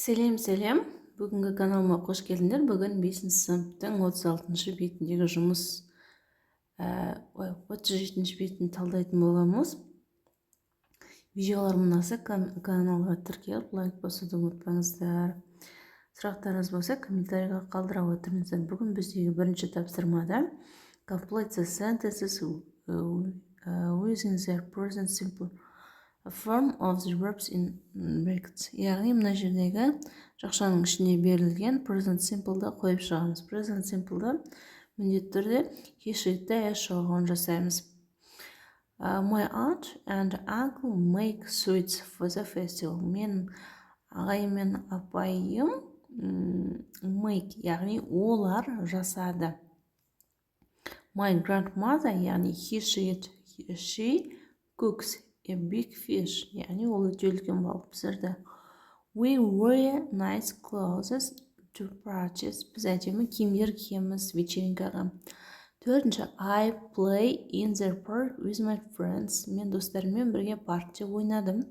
Сәлем. Бүгінгі каналыма қош келдіңдер. Бүгін 5-ші сыныптың 36-шы бетіндегі жұмыс 37-ші бетін талдайтын боламыз. Видеоларым ұнаса каналға тіркеліп, лайк басуды ұмытпаңыздар. Сұрақтарыңыз болса, комментарийға қалдыра отырыңыздар. Бүгін біздегі бірінші тапсырмада complete the sentences using their present simple form of the verbs in brackets. Яғни мына жердегі жақшаның ішіне берілген present simple'ды қойып шығамыз. Present simple'ды міндетті түрде кешікті шығуын жасаймыз. My aunt and uncle make sweets for the festival. Мен ағайым мен апайым make, яғни олар жасады. My grandmother, яғни she cooks a big fish, яғни ол өте үлкен балық пісірді. We wear nice clothes to purchase. Біз әдемі киімдер киеміз вечеринкаға. Төртінші, I play in the park with my friends. Мен достарыммен бірге паркте ойнадым.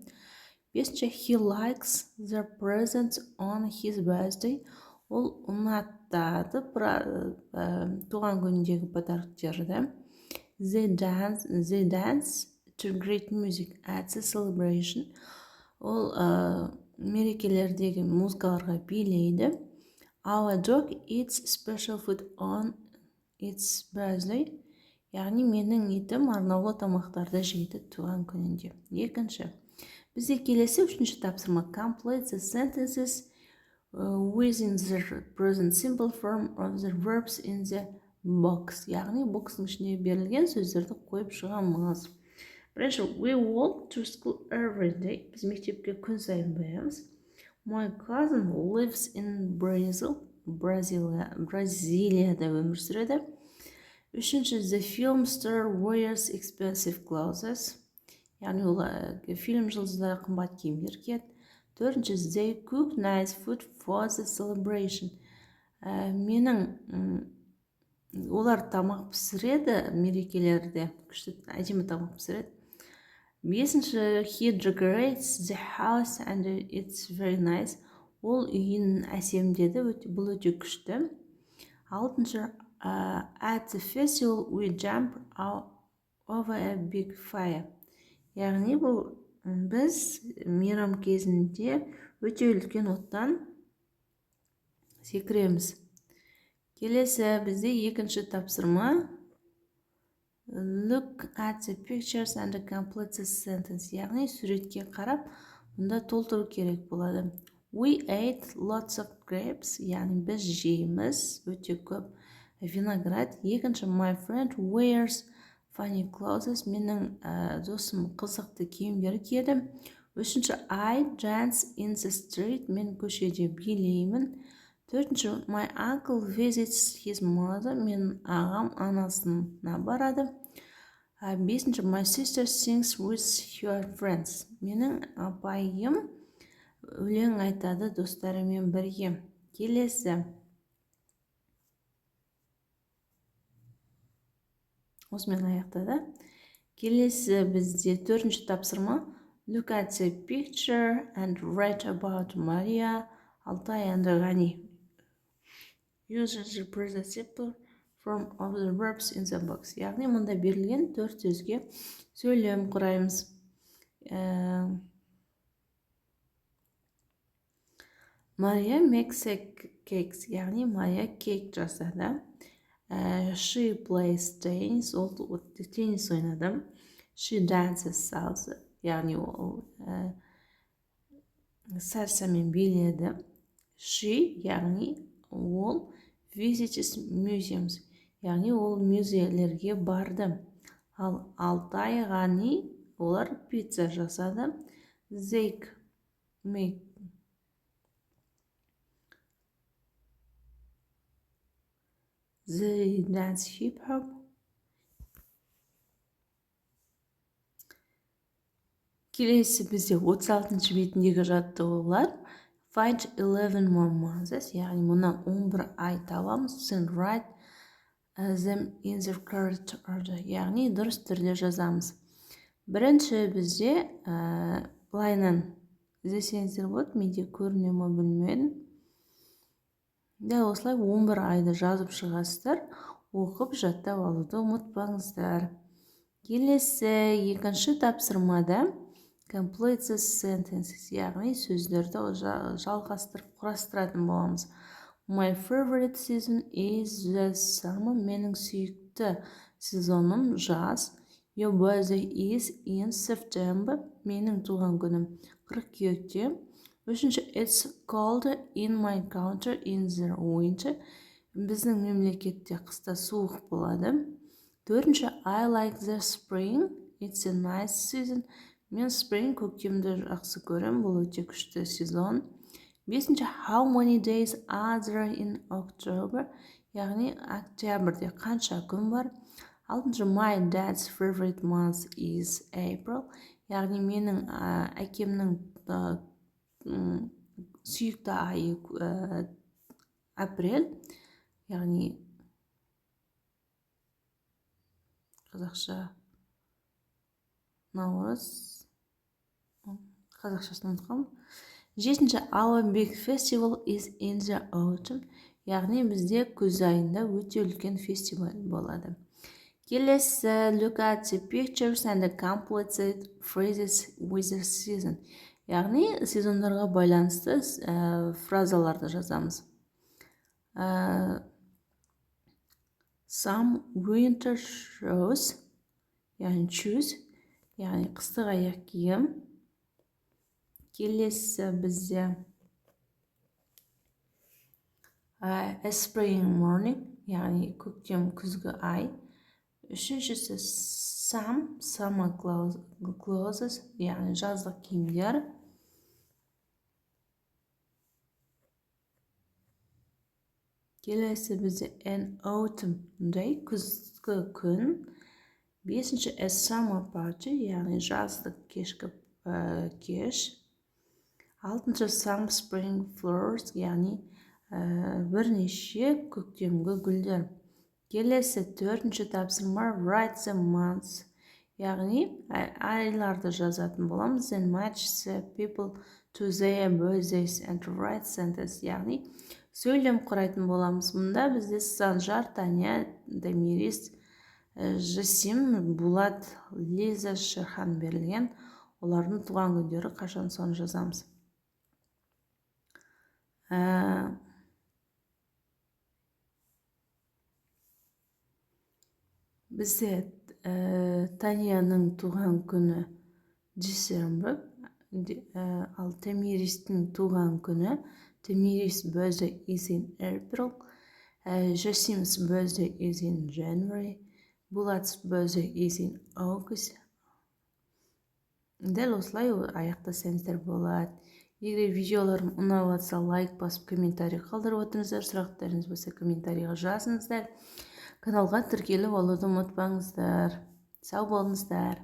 Бесінші, he likes the presents on his birthday. Ол ұнатады туған күніндегі подарктерді. They dance to great music at the celebration. Ол мерекелердегі музыкаларға билейді. Our dog eats special food on its birthday. Яғни менің итім арнаулы тамақтарды жейді туған күнінде. Екінші, бізде келесі үшінші тапсырма complete the sentences within the present simple form of the verbs in the box. Яғни бокстың ішіне берілген сөздерді қойып шығамыз. Бірінші, we walk to school every day. Біз мектепке күн сайын барамыз. My cousin lives in Brazil. Бразилияда өмір сүреді. Үшінші, the film star wears expensive clothes. Яғни ол фильм жұлдыздары қымбат киімдер киеді. Төртінші, they cook nice food for the celebration. Олар тамақ пісіреді мерекелерде. Күшті әдемі тамақ пісіреді. Бесінші, he decorates the house and it's very nice. Ол үйін әсемдеді, бұл өте күшті. Алтыншы, at the festival we jump over a big fire. Яғни біз мейрам кезінде өте үлкен оттан секіреміз. Келесі бізде екінші тапсырма look at the pictures and complete the sentence. Яғни суретке қарап, мұнда толтыру керек болады. We ate lots of grapes. Яғни біз жейміз өте көп виноград. Екінші, my friend wears funny clothes. Менің досым қызықты киімдер киеді. Үшінші, I dance in the street. Мен көшеде билеймін. Төртінші, my uncle visits his mother. Мен ағам анасына барады. Бесінші, my sister sings with her friends. Менің апайым өлең айтады достарымен бірге. Келесі. Осымен аяқтады. Келесі бізде төртінші тапсырма look at the picture and write about Maria. Алтай and Ghani. Use the present simple form of the verbs in the box. Яғни мұнда берілген төрт сөзге сөйлем құраймыз. Maria makes cakes. Яғни Мария кейк жасады. She plays tennis. Ол теннис ойнады. She dances salsa. Яғни ол сальсамен биледі. She, яғни ол visits museums. Яғни ол музейлерге барды. Ал Алтай, Ғани олар пицца жасады. They dance hip-hop. Келесі бізде 36-шы бетіндегі жаттығулар. Find 11 more months. Яғни мұна 11 ай табамыз. Then write them in the correct order. Яғни дұрыс түрде жазамыз. Бірінші бізде былайынан іздесеңіздер болады, менде көріне ме білмедім. Дәл осылай 11 айды жазып шығасыздар, оқып жаттап алуды ұмытпаңыздар. Келесі екінші тапсырмада complete the sentences, яғни сөздерді жалғастырып құрастыратын боламыз. My favorite season is the summer. Менің сүйікті сезоным жаз. Your birthday is in September. Менің туған күнім қыркүйекте. Үшінші, it's cold in my country in the winter. Біздің мемлекетте қыста суық болады. Төртінші, I like the spring. It's a nice season. Мен spring, көктемді жақсы көрем, бұл өте күшті сезон. Бесінші, how many days are there in October? Яғни октябрьде қанша күн бар? Алтыншы, my dad's favorite month is April. Яғни менің әкемнің сүйікті айы апрель. Яғни қазақша наурыз. Қазақшасын ұмытқанмын. Жетінші, our big festival is in the autumn. Яғни бізде күз айында өте үлкен фестиваль болады. Келесі, look at the pictures and complete the phrases with the season. Яғни сезондарға байланысты фразаларды жазамыз. Some winter shoes, яғни shoes, яғни қыстық аяқ киім. Келесі бізде a spring morning, яғни көктем күзгі ай. Үшіншісі some summer clothes, яғни жаздық киімдер. Келесі бізде an autumn day, күзгі күн. Бесінші a summer party, яғни жаздық кешкі кеш. Алтыншы some spring flowers, яғни бірнеше көктемгі гүлдер. Келесі төртінші тапсырма write the months, яғни айларды жазатын боламыз. Then match the people to their birthdays and write sentence, яғни сөйлем құрайтын боламыз. Мұнда бізде Санжар, Таня, Дамирис, Жасим, Булат, Лиза, Шерхан берілген. Олардың туған күндері қашан, соны жазамыз. Бізде Таняның туған күні дүйсенбі, ал Тамиристің туған күні, Tamiris' birthday is in April, Jasim's birthday is in January, Bulat's birthday is in August. Дәл осылай аяқтасаңыздар болады. Егер видеоларым ұнап жатса, лайк басып, комментарий қалдырып отырыңыздар. Сұрақтарыңыз болса, комментарийға жазыңыздар. Каналға тіркеліп алуды ұмытпаңыздар. Сау болыңыздар.